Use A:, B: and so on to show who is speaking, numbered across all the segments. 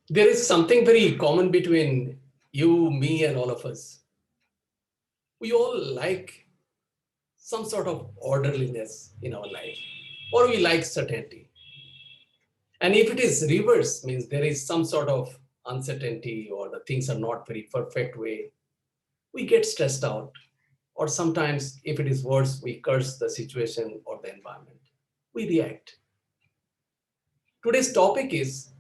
A: There is something very common between you, me, and all of us. We all like some sort of orderliness in our life, or we like certainty. And if it is reverse, means there is some sort of uncertainty or the things are not very perfect way, we get stressed out. Or sometimes, if it is worse, we curse the situation or the environment. We react. Today's topic is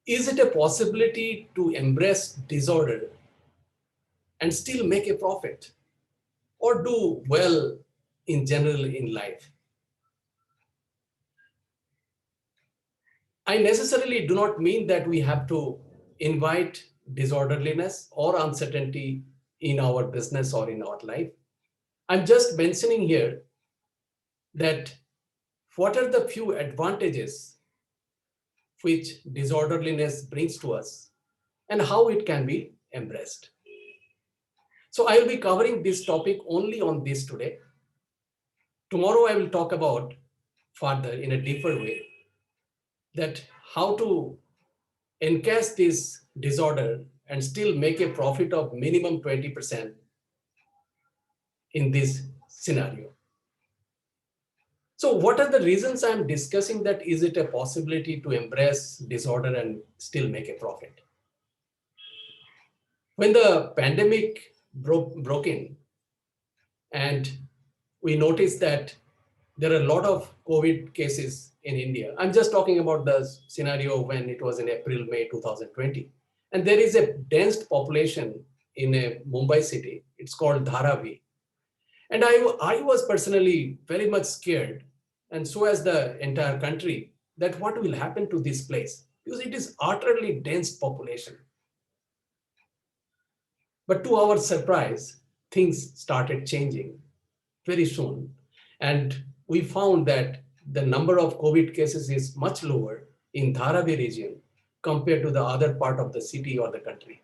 A: it a possibility to embrace disorder and still make a profit or do well in general in life? I necessarily do not mean that we have to invite disorderliness or uncertainty in our business or in our life. I'm just mentioning here that what are the few advantages which disorderliness brings to us and how it can be embraced. So I will be covering this topic only on this today. Tomorrow I will talk about further in a deeper way that how to encase this disorder and still make a profit of minimum 20% in this scenario. So what are the reasons I'm discussing that is it a possibility to embrace disorder and still make a profit? When the pandemic broke in and we noticed that there are a lot of COVID cases in India. I'm just talking about the scenario when it was in April, May 2020. And there is a dense population in a Mumbai city. It's called Dharavi. And I was personally very much scared, and so as the entire country, that what will happen to this place? Because it is utterly dense population. But to our surprise, things started changing very soon. And we found that the number of COVID cases is much lower in Dharavi region compared to the other part of the city or the country.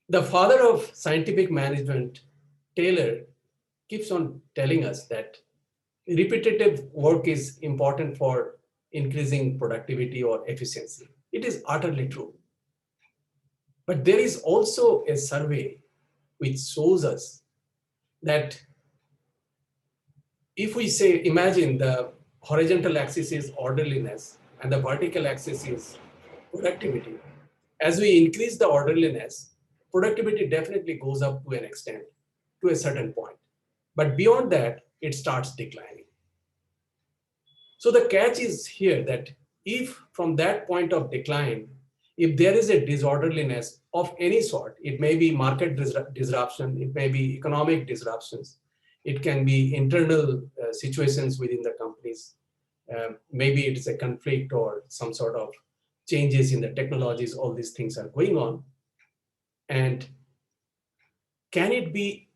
A: The father of scientific management, Taylor, keeps on telling us that repetitive work is important for increasing productivity or efficiency. It is utterly true. But there is also a survey which shows us that if we say, imagine the horizontal axis is orderliness and the vertical axis is productivity, as we increase the orderliness, productivity definitely goes up to an extent, to a certain point. But beyond that, it starts declining. So the catch is here that if from that point of decline, if there is a disorderliness of any sort, it may be market disruption, it may be economic disruptions, it can be internal situations within the companies, maybe it is a conflict or some sort of changes in the technologies, all these things are going on. And can it be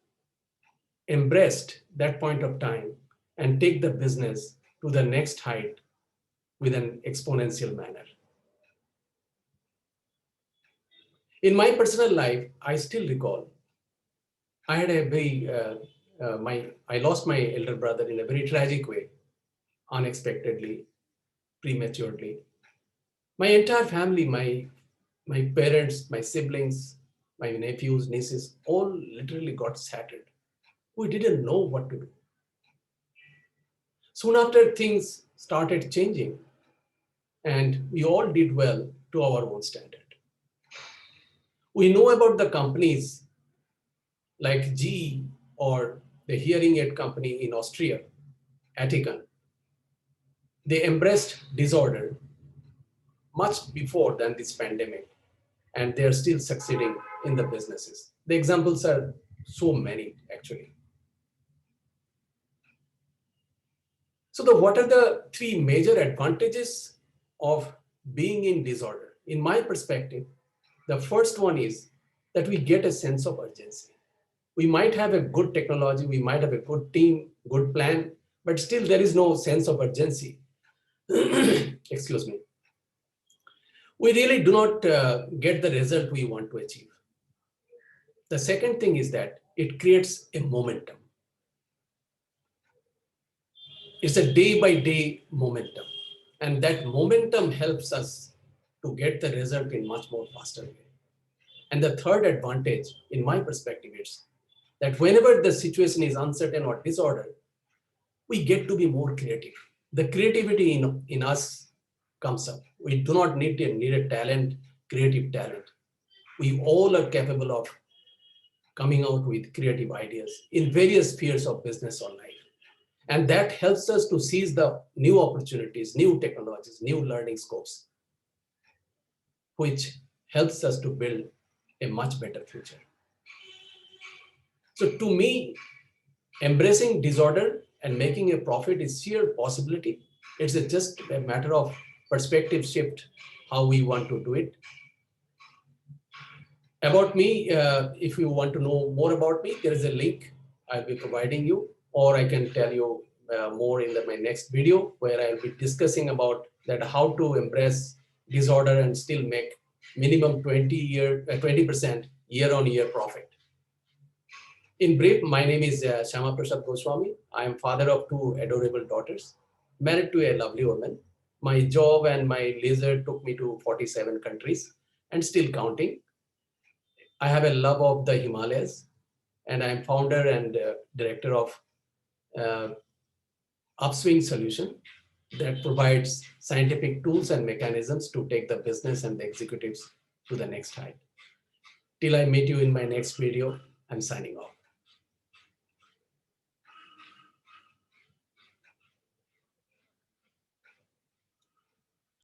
A: embraced that point of time and take the business to the next height with an exponential manner? In my personal life, I still recall I had a very I lost my elder brother in a very tragic way, unexpectedly, prematurely. My entire family, my parents, my siblings, my nephews, nieces, all literally got shattered. We didn't know what to do. Soon after, things started changing, and we all did well to our own standard. We know about the companies like GE or the hearing aid company in Austria, Atticon. They embraced disorder much before than this pandemic, and they are still succeeding in the businesses. The examples are so many, actually. So what are the three major advantages of being in disorder? In my perspective, the first one is that we get a sense of urgency. We might have a good technology, we might have a good team, good plan, but still there is no sense of urgency. Excuse me. We really do not get the result we want to achieve. The second thing is that it creates a momentum. It's a day by day momentum. And that momentum helps us to get the result in much more faster way. And the third advantage, in my perspective, is that whenever the situation is uncertain or disordered, we get to be more creative. The creativity in us comes up. We do not need a talent, creative talent. We all are capable of coming out with creative ideas in various spheres of business or life. And that helps us to seize the new opportunities, new technologies, new learning scopes, which helps us to build a much better future. So to me, embracing disorder and making a profit is sheer possibility. It's just a matter of perspective shift, how we want to do it. About me, if you want to know more about me, there is a link I'll be providing you, or I can tell you more in my next video, where I'll be discussing about that how to embrace disorder and still make minimum 20% year-on-year profit. In brief, my name is Shama Prasad Goswami. I am father of two adorable daughters, married to a lovely woman. My job and my leisure took me to 47 countries and still counting. I have a love of the Himalayas, and I am founder and director of uh, Upswing Solution that provides scientific tools and mechanisms to take the business and the executives to the next height. Till I meet you in my next video, I'm signing off.